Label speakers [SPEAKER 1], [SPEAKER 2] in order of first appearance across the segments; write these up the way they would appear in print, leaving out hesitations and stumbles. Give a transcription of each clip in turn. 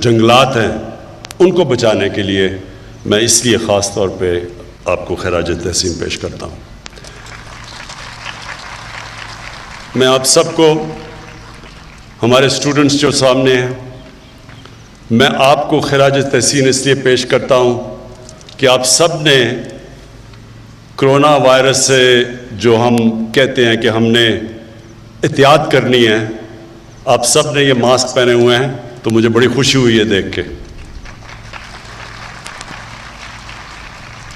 [SPEAKER 1] جنگلات ہیں ان کو بچانے کے لیے میں اس لیے خاص طور پہ آپ کو خراج تحسین پیش کرتا ہوں۔ میں آپ سب کو، ہمارے اسٹوڈنٹس جو سامنے ہیں، میں آپ کو خراج تحسین اس لیے پیش کرتا ہوں کہ آپ سب نے کرونا وائرس سے جو ہم کہتے ہیں کہ ہم نے احتیاط کرنی ہے، آپ سب نے یہ ماسک پہنے ہوئے ہیں، تو مجھے بڑی خوشی ہوئی ہے دیکھ کے۔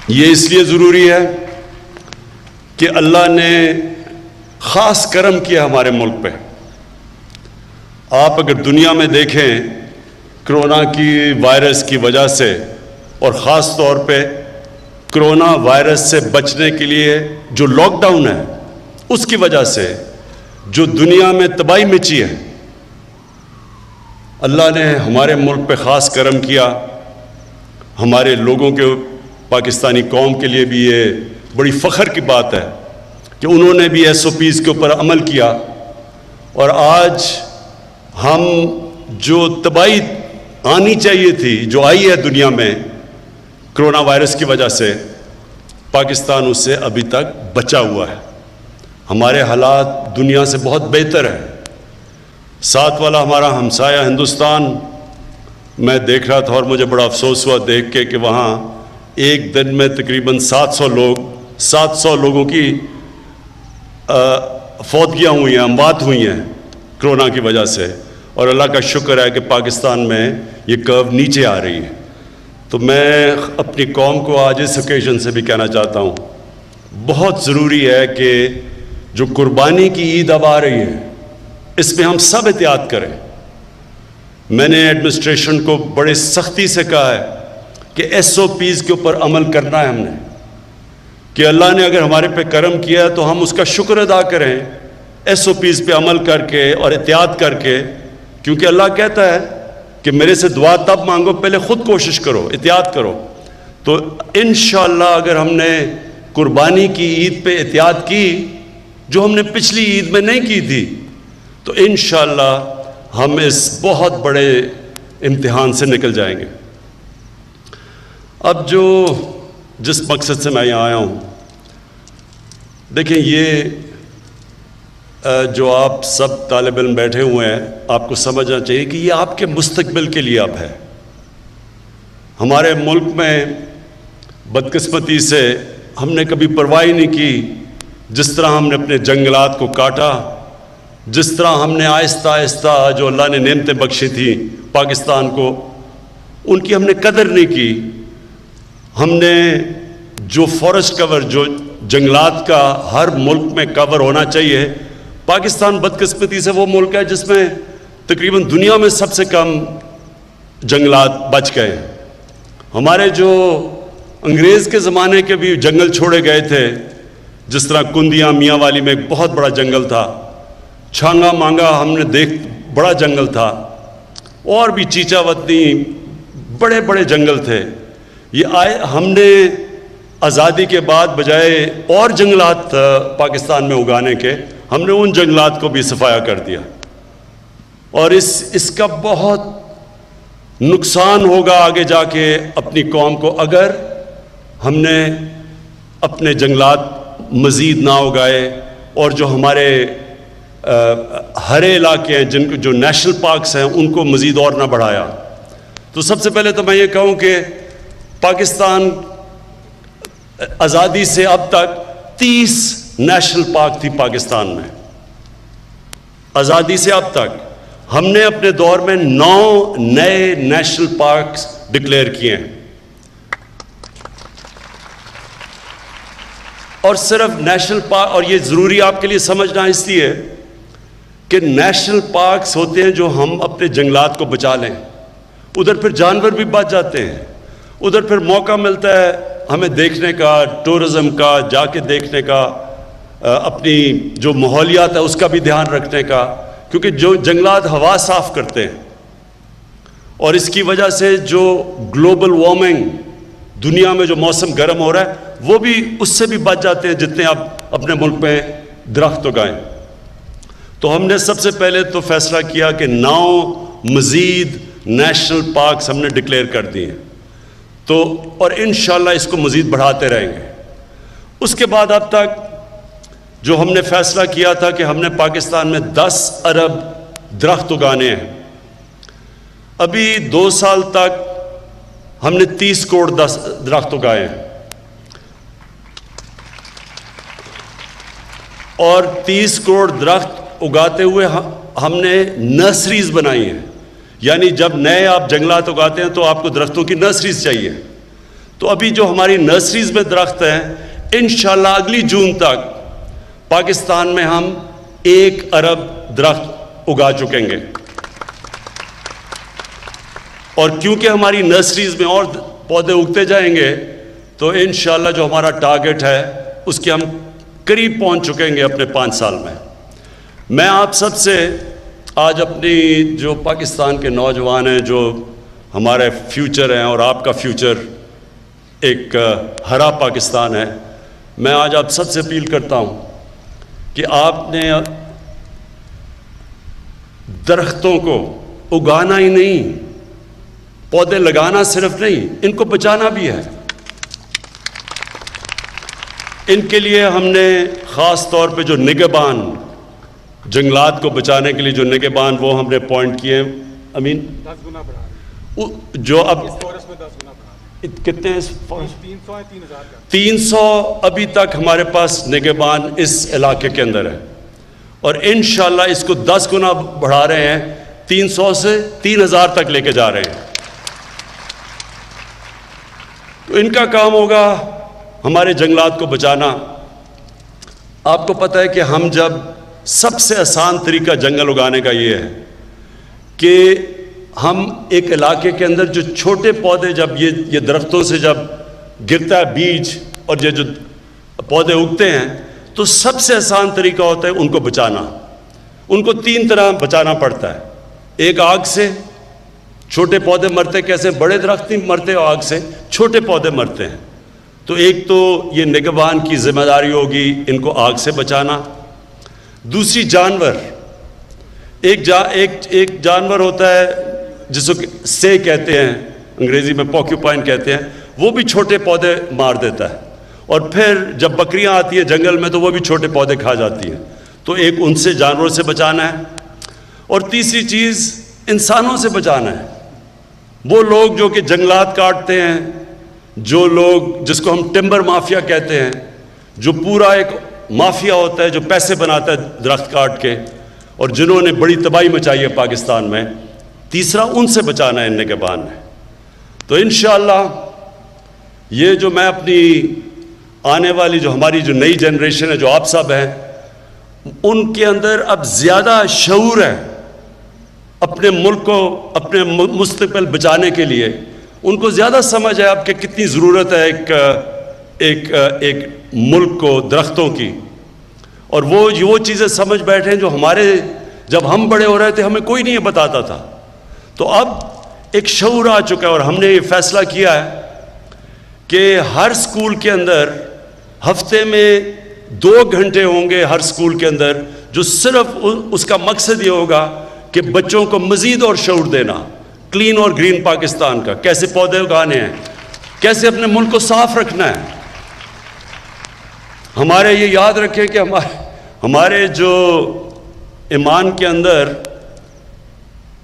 [SPEAKER 1] یہ اس لیے ضروری ہے کہ اللہ نے خاص کرم کیا ہمارے ملک پہ۔ آپ اگر دنیا میں دیکھیں کرونا کی وائرس کی وجہ سے، اور خاص طور پہ کرونا وائرس سے بچنے کے لیے جو لاک ڈاؤن ہے اس کی وجہ سے جو دنیا میں تباہی مچی ہے، اللہ نے ہمارے ملک پہ خاص کرم کیا۔ ہمارے لوگوں کے، پاکستانی قوم کے لیے بھی یہ بڑی فخر کی بات ہے کہ انہوں نے بھی SOPs کے اوپر عمل کیا، اور آج ہم جو تباہی آنی چاہیے تھی جو آئی ہے دنیا میں کرونا وائرس کی وجہ سے، پاکستان اس سے ابھی تک بچا ہوا ہے۔ ہمارے حالات دنیا سے بہت بہتر ہیں۔ ساتھ والا ہمارا ہمسایہ ہندوستان، میں دیکھ رہا تھا اور مجھے بڑا افسوس ہوا دیکھ کے کہ وہاں ایک دن میں تقریباً 700 لوگوں کی فوتگیاں ہوئی ہیں، اموات ہوئی ہیں کرونا کی وجہ سے، اور اللہ کا شکر ہے کہ پاکستان میں یہ کرو نیچے آ رہی ہے۔ تو میں اپنی قوم کو آج اس اوکیزن سے بھی کہنا چاہتا ہوں، بہت ضروری ہے کہ جو قربانی کی عید اب آ رہی ہے اس میں ہم سب احتیاط کریں۔ میں نے ایڈمنسٹریشن کو بڑے سختی سے کہا ہے کہ SOPs کے اوپر عمل کرنا ہے ہم نے، کہ اللہ نے اگر ہمارے پہ کرم کیا ہے تو ہم اس کا شکر ادا کریں، SOPs پہ عمل کر کے اور احتیاط کر کے، کیونکہ اللہ کہتا ہے کہ میرے سے دعا تب مانگو پہلے خود کوشش کرو، احتیاط کرو۔ تو انشاءاللہ اگر ہم نے قربانی کی عید پہ احتیاط کی جو ہم نے پچھلی عید میں نہیں کی تھی، تو انشاءاللہ ہم اس بہت بڑے امتحان سے نکل جائیں گے۔ اب جس مقصد سے میں یہاں آیا ہوں، دیکھیں یہ جو آپ سب طالب علم بیٹھے ہوئے ہیں، آپ کو سمجھنا چاہیے کہ یہ آپ کے مستقبل کے لیے اب ہے۔ ہمارے ملک میں بدقسمتی سے ہم نے کبھی پرواہ نہیں کی، جس طرح ہم نے اپنے جنگلات کو کاٹا، جس طرح ہم نے آہستہ آہستہ جو اللہ نے نعمتیں بخشی تھیں پاکستان کو، ان کی ہم نے قدر نہیں کی۔ ہم نے جو فارسٹ کور، جو جنگلات کا ہر ملک میں کور ہونا چاہیے، پاکستان بدقسمتی سے وہ ملک ہے جس میں تقریباً دنیا میں سب سے کم جنگلات بچ گئے ہیں۔ ہمارے جو انگریز کے زمانے کے بھی جنگل چھوڑے گئے تھے، جس طرح کندیاں میاں والی میں ایک بہت بڑا جنگل تھا، چھانگا مانگا ہم نے بڑا جنگل تھا، اور بھی چیچا وطنی بڑے بڑے جنگل تھے۔ ہم نے آزادی کے بعد بجائے اور جنگلات پاکستان میں اگانے کے، ہم نے ان جنگلات کو بھی صفایا کر دیا، اور اس کا بہت نقصان ہوگا آگے جا کے اپنی قوم کو اگر ہم نے اپنے جنگلات مزید نہ اگائے، اور جو ہمارے ہرے علاقے ہیں جو نیشنل پارکس ہیں ان کو مزید اور نہ بڑھایا۔ تو سب سے پہلے تو میں یہ کہوں کہ پاکستان آزادی سے اب تک 30 نیشنل پارک تھی پاکستان میں۔ آزادی سے اب تک ہم نے اپنے دور میں 9 نئے نیشنل پارکس ڈکلیئر کیے ہیں، اور صرف نیشنل پارک، اور یہ ضروری آپ کے لیے سمجھنا اس لیے کہ نیشنل پارکس ہوتے ہیں جو ہم اپنے جنگلات کو بچا لیں، ادھر پھر جانور بھی بچ جاتے ہیں، ادھر پھر موقع ملتا ہے ہمیں دیکھنے کا، ٹورزم کا، جا کے دیکھنے کا، اپنی جو ماحولیات ہے اس کا بھی دھیان رکھنے کا، کیونکہ جو جنگلات ہوا صاف کرتے ہیں، اور اس کی وجہ سے جو گلوبل وارمنگ دنیا میں جو موسم گرم ہو رہا ہے وہ بھی اس سے بھی بچ جاتے ہیں جتنے آپ اپنے ملک میں درخت اگائیں۔ تو ہم نے سب سے پہلے تو فیصلہ کیا کہ 9 مزید نیشنل پارکس ہم نے ڈکلیئر کر دی ہیں، تو اور انشاءاللہ اس کو مزید بڑھاتے رہیں گے۔ اس کے بعد اب تک جو ہم نے فیصلہ کیا تھا کہ ہم نے پاکستان میں 10 ارب درخت اگانے ہیں، ابھی 2 سال تک ہم نے 30 کروڑ درخت اگائے ہیں، اور 30 کروڑ درخت اگاتے ہوئے ہم نے نرسریز بنائی ہیں، یعنی جب نئے آپ جنگلات اگاتے ہیں تو آپ کو درختوں کی نرسریز چاہیے، تو ابھی جو ہماری نرسریز میں درخت ہیں انشاءاللہ اگلی جون تک پاکستان میں ہم 1 ارب درخت اگا چکیں گے، اور کیونکہ ہماری نرسریز میں اور پودے اگتے جائیں گے تو انشاءاللہ جو ہمارا ٹارگٹ ہے اس کے ہم قریب پہنچ چکیں گے اپنے 5 سال میں۔ میں آپ سب سے آج اپنی جو پاکستان کے نوجوان ہیں، جو ہمارے فیوچر ہیں اور آپ کا فیوچر ایک ہرا پاکستان ہے، میں آج آپ سب سے اپیل کرتا ہوں کہ آپ نے درختوں کو اگانا ہی نہیں، پودے لگانا صرف نہیں، ان کو بچانا بھی ہے۔ ان کے لیے ہم نے خاص طور پہ جو نگہبان، جنگلات کو بچانے کے لیے جو نگہبان، وہ ہم نے اپوائنٹ کیے ہیں۔ امین
[SPEAKER 2] 10 گنا بڑھا رہے ہیں
[SPEAKER 1] جو اب
[SPEAKER 2] اس فورسٹ میں، 10 گنا بڑھا رہے
[SPEAKER 1] کتنے ہیں اس
[SPEAKER 2] ہیں،
[SPEAKER 1] فورسٹ؟
[SPEAKER 2] 300 ہے، 3000 کا
[SPEAKER 1] 300 ابھی تک ہمارے پاس نگہبان اس علاقے کے اندر ہے، اور انشاءاللہ اس کو 10 گنا بڑھا رہے ہیں، 300 سے 3000 تک لے کے جا رہے ہیں۔ تو ان کا کام ہوگا ہمارے جنگلات کو بچانا۔ آپ کو پتہ ہے کہ ہم جب سب سے آسان طریقہ جنگل اگانے کا یہ ہے کہ ہم ایک علاقے کے اندر جو چھوٹے پودے، جب یہ درختوں سے جب گرتا ہے بیج اور یہ جو پودے اگتے ہیں، تو سب سے آسان طریقہ ہوتا ہے ان کو بچانا۔ ان کو 3 طرح بچانا پڑتا ہے۔ ایک آگ سے، چھوٹے پودے مرتے کیسے؟ بڑے درخت نہیں مرتے آگ سے، چھوٹے پودے مرتے ہیں۔ تو ایک تو یہ نگہبان کی ذمہ داری ہوگی ان کو آگ سے بچانا۔ دوسری جانور، ایک جانور ہوتا ہے جس کو سے کہتے ہیں، انگریزی میں پوکیوپائن کہتے ہیں، وہ بھی چھوٹے پودے مار دیتا ہے، اور پھر جب بکریاں آتی ہیں جنگل میں تو وہ بھی چھوٹے پودے کھا جاتی ہیں۔ تو ایک ان سے جانوروں سے بچانا ہے، اور تیسری چیز انسانوں سے بچانا ہے۔ وہ لوگ جو کہ جنگلات کاٹتے ہیں، جو لوگ جس کو ہم ٹمبر مافیا کہتے ہیں، جو پورا ایک مافیا ہوتا ہے جو پیسے بناتا ہے درخت کاٹ کے، اور جنہوں نے بڑی تباہی مچائی ہے پاکستان میں، تیسرا ان سے بچانا ہے ان نگہبان ہے۔ تو انشاءاللہ یہ جو میں اپنی آنے والی جو ہماری جو نئی جنریشن ہے، جو آپ سب ہیں، ان کے اندر اب زیادہ شعور ہے اپنے ملک کو، اپنے مستقبل بچانے کے لیے۔ ان کو زیادہ سمجھ ہے اب کہ کتنی ضرورت ہے ایک ملک کو درختوں کی، اور وہ چیزیں سمجھ بیٹھے ہیں جو ہمارے جب ہم بڑے ہو رہے تھے ہمیں کوئی نہیں بتاتا تھا۔ تو اب ایک شعور آ چکا ہے، اور ہم نے یہ فیصلہ کیا ہے کہ ہر سکول کے اندر ہفتے میں 2 گھنٹے ہوں گے ہر سکول کے اندر، جو صرف اس کا مقصد یہ ہوگا کہ بچوں کو مزید اور شعور دینا کلین اور گرین پاکستان کا، کیسے پودے اگانے ہیں، کیسے اپنے ملک کو صاف رکھنا ہے۔ ہمارے یہ یاد رکھیں کہ ہمارے جو ایمان کے اندر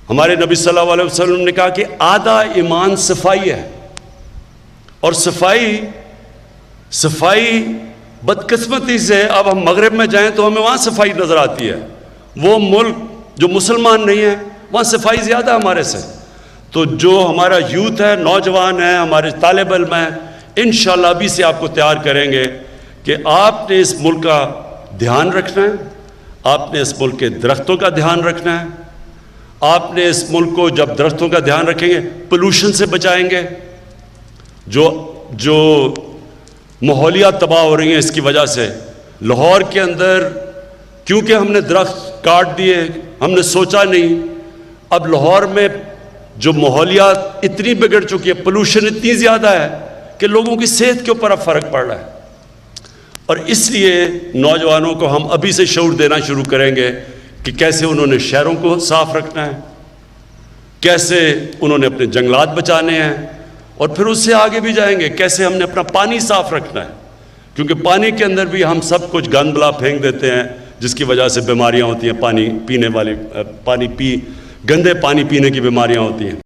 [SPEAKER 1] ہمارے نبی صلی اللہ علیہ وسلم نے کہا کہ آدھا ایمان صفائی ہے، اور صفائی بدقسمتی سے اب ہم مغرب میں جائیں تو ہمیں وہاں صفائی نظر آتی ہے، وہ ملک جو مسلمان نہیں ہے وہاں صفائی زیادہ ہے ہمارے سے۔ تو جو ہمارا یوتھ ہے، نوجوان ہیں، ہمارے طالب علم ہیں، انشاءاللہ ابھی سے آپ کو تیار کریں گے کہ آپ نے اس ملک کا دھیان رکھنا ہے، آپ نے اس ملک کے درختوں کا دھیان رکھنا ہے، آپ نے اس ملک کو جب درختوں کا دھیان رکھیں گے پولوشن سے بچائیں گے، جو ماحولیات تباہ ہو رہی ہیں اس کی وجہ سے۔ لاہور کے اندر کیونکہ ہم نے درخت کاٹ دیے، ہم نے سوچا نہیں، اب لاہور میں جو ماحولیات اتنی بگڑ چکی ہے، پولوشن اتنی زیادہ ہے کہ لوگوں کی صحت کے اوپر اب فرق پڑ رہا ہے، اور اس لیے نوجوانوں کو ہم ابھی سے شعور دینا شروع کریں گے کہ کیسے انہوں نے شہروں کو صاف رکھنا ہے، کیسے انہوں نے اپنے جنگلات بچانے ہیں، اور پھر اس سے آگے بھی جائیں گے کیسے ہم نے اپنا پانی صاف رکھنا ہے، کیونکہ پانی کے اندر بھی ہم سب کچھ گند بلا پھینک دیتے ہیں جس کی وجہ سے بیماریاں ہوتی ہیں، پانی پینے والی گندے پانی پینے کی بیماریاں ہوتی ہیں۔